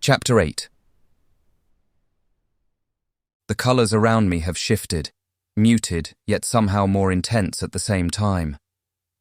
Chapter 8. The colours around me have shifted, muted, yet somehow more intense at the same time.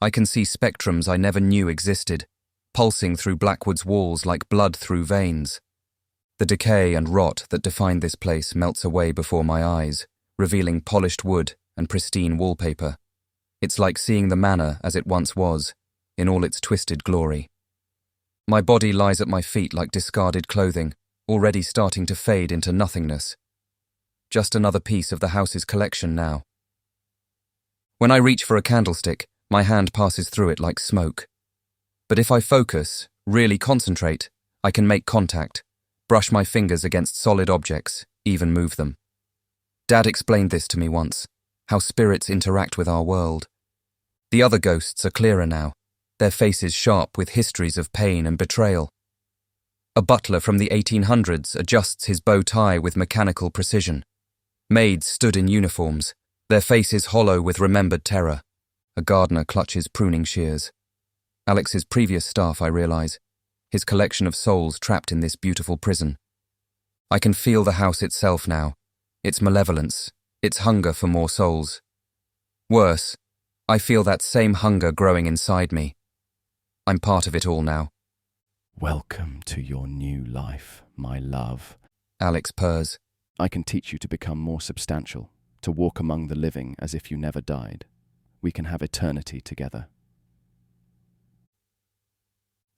I can see spectrums I never knew existed, pulsing through Blackwood's walls like blood through veins. The decay and rot that defined this place melts away before my eyes, revealing polished wood and pristine wallpaper. It's like seeing the manor as it once was, in all its twisted glory. My body lies at my feet like discarded clothing, already starting to fade into nothingness. Just another piece of the house's collection now. When I reach for a candlestick, my hand passes through it like smoke. But if I focus, really concentrate, I can make contact, brush my fingers against solid objects, even move them. Dad explained this to me once, how spirits interact with our world. The other ghosts are clearer now, their faces sharp with histories of pain and betrayal. A butler from the 1800s adjusts his bow tie with mechanical precision. Maids stood in uniforms, their faces hollow with remembered terror. A gardener clutches pruning shears. Alex's previous staff, I realise, his collection of souls trapped in this beautiful prison. I can feel the house itself now, its malevolence, its hunger for more souls. Worse, I feel that same hunger growing inside me. I'm part of it all now. Welcome to your new life, my love. Alex purrs. I can teach you to become more substantial, to walk among the living as if you never died. We can have eternity together.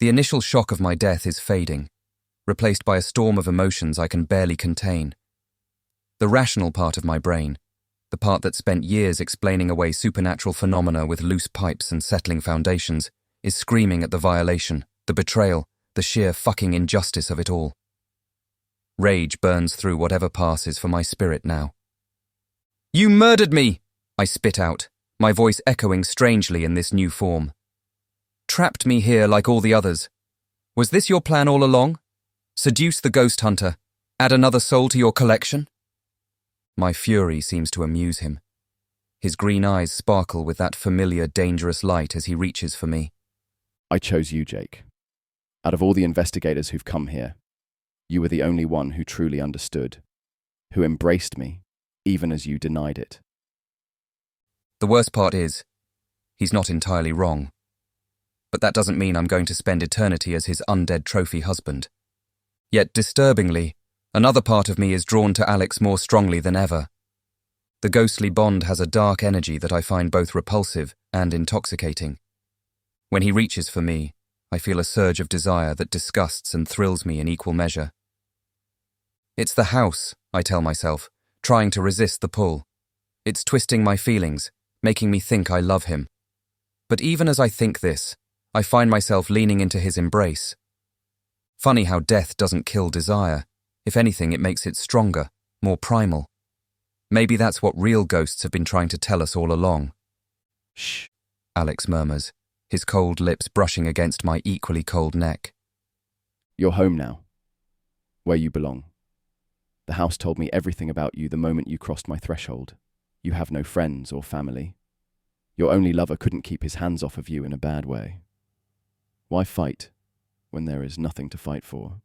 The initial shock of my death is fading, replaced by a storm of emotions I can barely contain. The rational part of my brain, the part that spent years explaining away supernatural phenomena with loose pipes and settling foundations, is screaming at the violation, the betrayal, the sheer fucking injustice of it all. Rage burns through whatever passes for my spirit now. "You murdered me!" I spit out, my voice echoing strangely in this new form. "Trapped me here like all the others. Was this your plan all along? Seduce the ghost hunter, add another soul to your collection?" My fury seems to amuse him. His green eyes sparkle with that familiar, dangerous light as he reaches for me. I chose you, Jake. Out of all the investigators who've come here, you were the only one who truly understood, who embraced me, even as you denied it. The worst part is, he's not entirely wrong. But that doesn't mean I'm going to spend eternity as his undead trophy husband. Yet, disturbingly, another part of me is drawn to Alex more strongly than ever. The ghostly bond has a dark energy that I find both repulsive and intoxicating. When he reaches for me, I feel a surge of desire that disgusts and thrills me in equal measure. It's the house, I tell myself, trying to resist the pull. It's twisting my feelings, making me think I love him. But even as I think this, I find myself leaning into his embrace. Funny how death doesn't kill desire. If anything, it makes it stronger, more primal. Maybe that's what real ghosts have been trying to tell us all along. Shh, Alex murmurs, his cold lips brushing against my equally cold neck. You're home now, where you belong. The house told me everything about you the moment you crossed my threshold. You have no friends or family. Your only lover couldn't keep his hands off of you in a bad way. Why fight when there is nothing to fight for?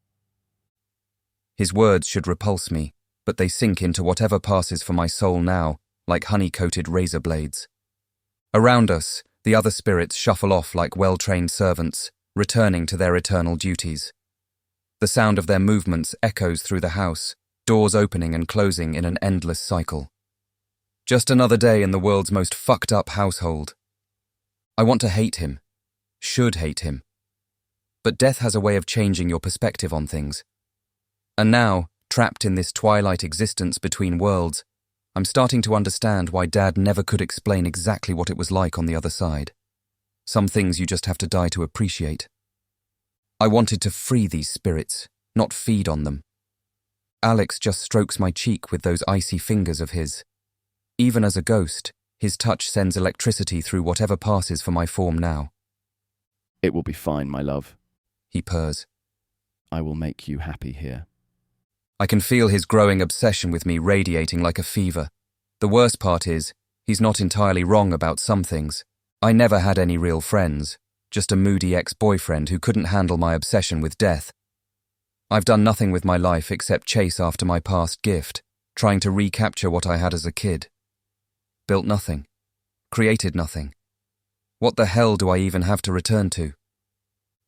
His words should repulse me, but they sink into whatever passes for my soul now, like honey-coated razor blades. Around us, the other spirits shuffle off like well-trained servants, returning to their eternal duties. The sound of their movements echoes through the house, doors opening and closing in an endless cycle. Just another day in the world's most fucked up household. I want to hate him. Should hate him. But death has a way of changing your perspective on things. And now, trapped in this twilight existence between worlds, I'm starting to understand why Dad never could explain exactly what it was like on the other side. Some things you just have to die to appreciate. I wanted to free these spirits, not feed on them. Alex just strokes my cheek with those icy fingers of his. Even as a ghost, his touch sends electricity through whatever passes for my form now. It will be fine, my love. He purrs. I will make you happy here. I can feel his growing obsession with me radiating like a fever. The worst part is, he's not entirely wrong about some things. I never had any real friends, just a moody ex-boyfriend who couldn't handle my obsession with death. I've done nothing with my life except chase after my past gift, trying to recapture what I had as a kid. Built nothing. Created nothing. What the hell do I even have to return to?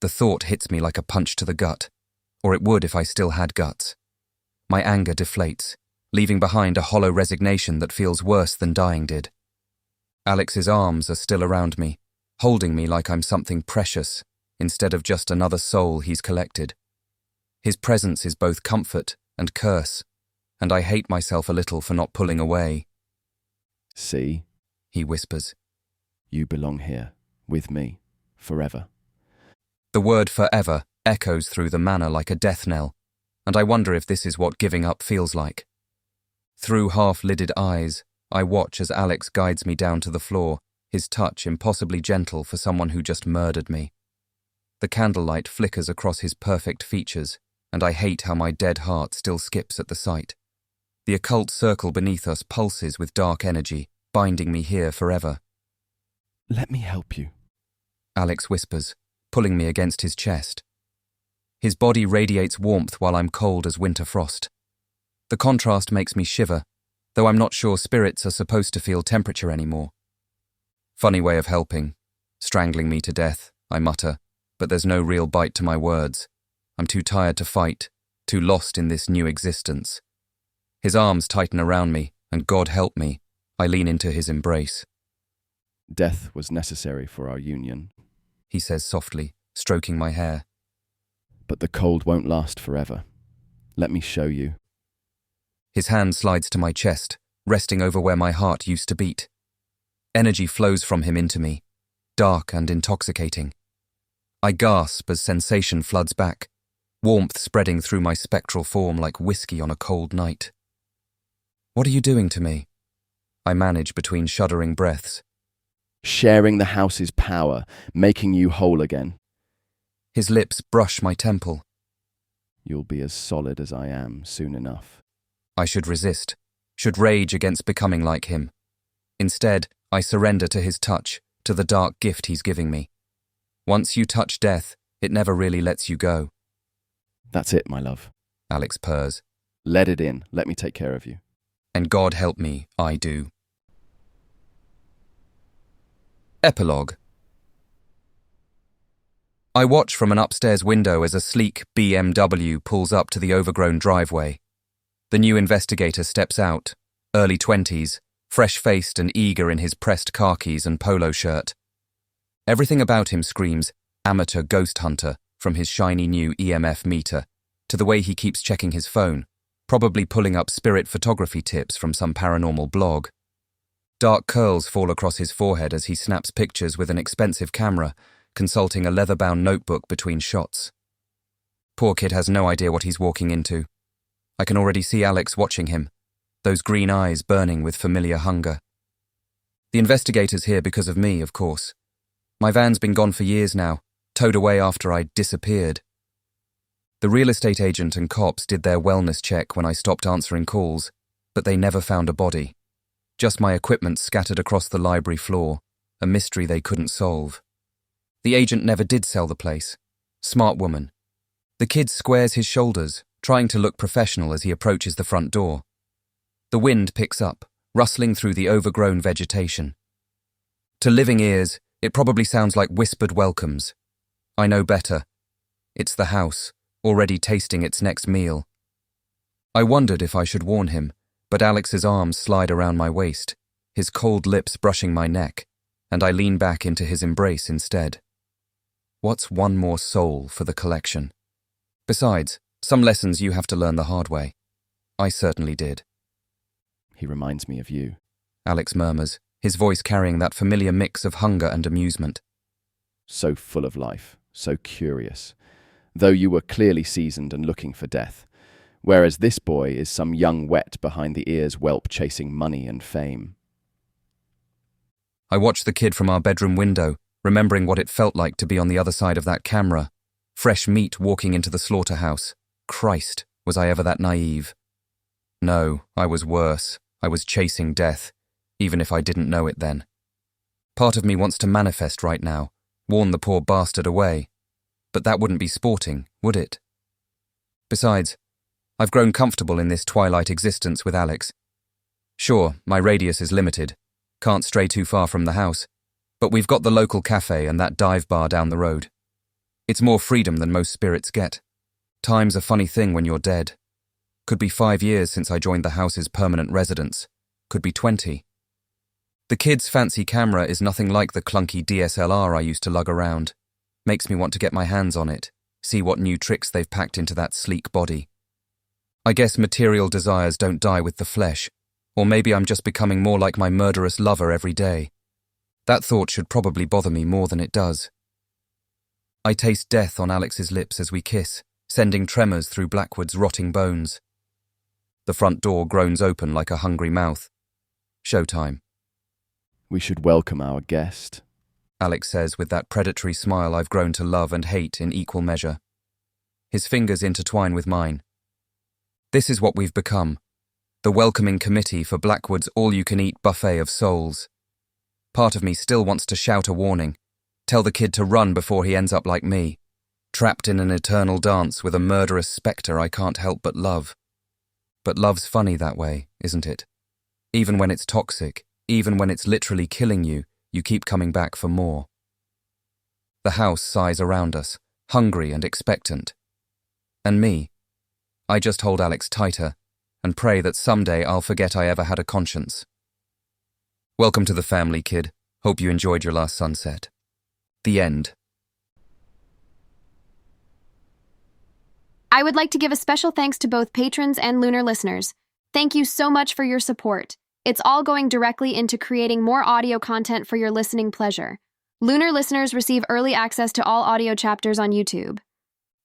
The thought hits me like a punch to the gut, or it would if I still had guts. My anger deflates, leaving behind a hollow resignation that feels worse than dying did. Alex's arms are still around me, holding me like I'm something precious, instead of just another soul he's collected. His presence is both comfort and curse, and I hate myself a little for not pulling away. See, he whispers. You belong here, with me, forever. The word forever echoes through the manor like a death knell, and I wonder if this is what giving up feels like. Through half-lidded eyes, I watch as Alex guides me down to the floor, his touch impossibly gentle for someone who just murdered me. The candlelight flickers across his perfect features, and I hate how my dead heart still skips at the sight. The occult circle beneath us pulses with dark energy, binding me here forever. Let me help you, Alex whispers, pulling me against his chest. His body radiates warmth while I'm cold as winter frost. The contrast makes me shiver, though I'm not sure spirits are supposed to feel temperature anymore. Funny way of helping. Strangling me to death, I mutter, but there's no real bite to my words. I'm too tired to fight, too lost in this new existence. His arms tighten around me, and God help me, I lean into his embrace. Death was necessary for our union, he says softly, stroking my hair. But the cold won't last forever. Let me show you. His hand slides to my chest, resting over where my heart used to beat. Energy flows from him into me, dark and intoxicating. I gasp as sensation floods back, warmth spreading through my spectral form like whiskey on a cold night. What are you doing to me? I manage between shuddering breaths. Sharing the house's power, making you whole again. His lips brush my temple. You'll be as solid as I am soon enough. I should resist, should rage against becoming like him. Instead, I surrender to his touch, to the dark gift he's giving me. Once you touch death, it never really lets you go. That's it, my love, Alex purrs. Let it in. Let me take care of you. And God help me, I do. Epilogue. I watch from an upstairs window as a sleek BMW pulls up to the overgrown driveway. The new investigator steps out, early 20s, fresh-faced and eager in his pressed khakis and polo shirt. Everything about him screams amateur ghost hunter, from his shiny new EMF meter to the way he keeps checking his phone, probably pulling up spirit photography tips from some paranormal blog. Dark curls fall across his forehead as he snaps pictures with an expensive camera, consulting a leather-bound notebook between shots. Poor kid has no idea what he's walking into. I can already see Alex watching him, those green eyes burning with familiar hunger. The investigator's here because of me, of course. My van's been gone for years now, towed away after I disappeared. The real estate agent and cops did their wellness check when I stopped answering calls, but they never found a body. Just my equipment scattered across the library floor, a mystery they couldn't solve. The agent never did sell the place. Smart woman. The kid squares his shoulders, trying to look professional as he approaches the front door. The wind picks up, rustling through the overgrown vegetation. To living ears, it probably sounds like whispered welcomes. I know better. It's the house, already tasting its next meal. I wondered if I should warn him, but Alex's arms slide around my waist, his cold lips brushing my neck, and I lean back into his embrace instead. What's one more soul for the collection? Besides, some lessons you have to learn the hard way. I certainly did. He reminds me of you, Alex murmurs, his voice carrying that familiar mix of hunger and amusement. So full of life, so curious, though you were clearly seasoned and looking for death, whereas this boy is some young wet behind the ears whelp chasing money and fame. I watched the kid from our bedroom window, remembering what it felt like to be on the other side of that camera. Fresh meat walking into the slaughterhouse. Christ, was I ever that naive? No, I was worse. I was chasing death, even if I didn't know it then. Part of me wants to manifest right now, warn the poor bastard away. But that wouldn't be sporting, would it? Besides, I've grown comfortable in this twilight existence with Alex. Sure, my radius is limited, can't stray too far from the house, but we've got the local cafe and that dive bar down the road. It's more freedom than most spirits get. Time's a funny thing when you're dead. Could be 5 years since I joined the house's permanent residence. Could be 20. The kids' fancy camera is nothing like the clunky DSLR I used to lug around. Makes me want to get my hands on it, see what new tricks they've packed into that sleek body. I guess material desires don't die with the flesh, or maybe I'm just becoming more like my murderous lover every day. That thought should probably bother me more than it does. I taste death on Alex's lips as we kiss, sending tremors through Blackwood's rotting bones. The front door groans open like a hungry mouth. Showtime. We should welcome our guest, Alex says with that predatory smile I've grown to love and hate in equal measure. His fingers intertwine with mine. This is what we've become, the welcoming committee for Blackwood's all-you-can-eat buffet of souls. Part of me still wants to shout a warning, tell the kid to run before he ends up like me, trapped in an eternal dance with a murderous spectre I can't help but love. But love's funny that way, isn't it? Even when it's toxic, even when it's literally killing you, you keep coming back for more. The house sighs around us, hungry and expectant. And me, I just hold Alex tighter and pray that someday I'll forget I ever had a conscience. Welcome to the family, kid. Hope you enjoyed your last sunset. The end. I would like to give a special thanks to both patrons and Lunar listeners. Thank you so much for your support. It's all going directly into creating more audio content for your listening pleasure. Lunar listeners receive early access to all audio chapters on YouTube.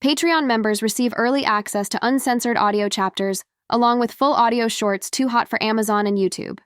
Patreon members receive early access to uncensored audio chapters, along with full audio shorts too hot for Amazon and YouTube.